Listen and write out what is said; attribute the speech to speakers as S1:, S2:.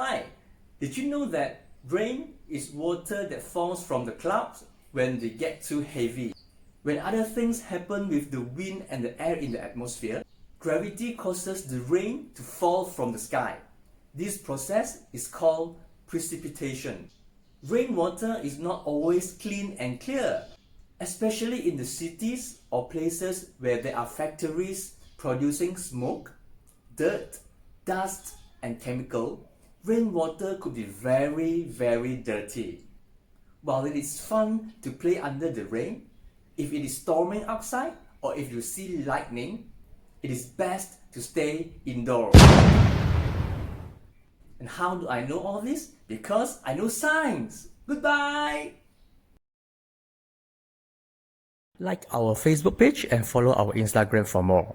S1: Hi, did you know that rain is water that falls from the clouds when they get too heavy? When other things happen with the wind and the air in the atmosphere, gravity causes the rain to fall from the sky. This process is called precipitation. Rainwater is not always clean and clear, especially in the cities or places where there are factories producing smoke, dirt, dust, and chemical. Rainwater could be very dirty. While it is fun to play under the rain, if it is storming outside or if you see lightning, it is best to stay indoors. And how do I know all this? Because I know science. Goodbye! Like our Facebook page and follow our Instagram for more.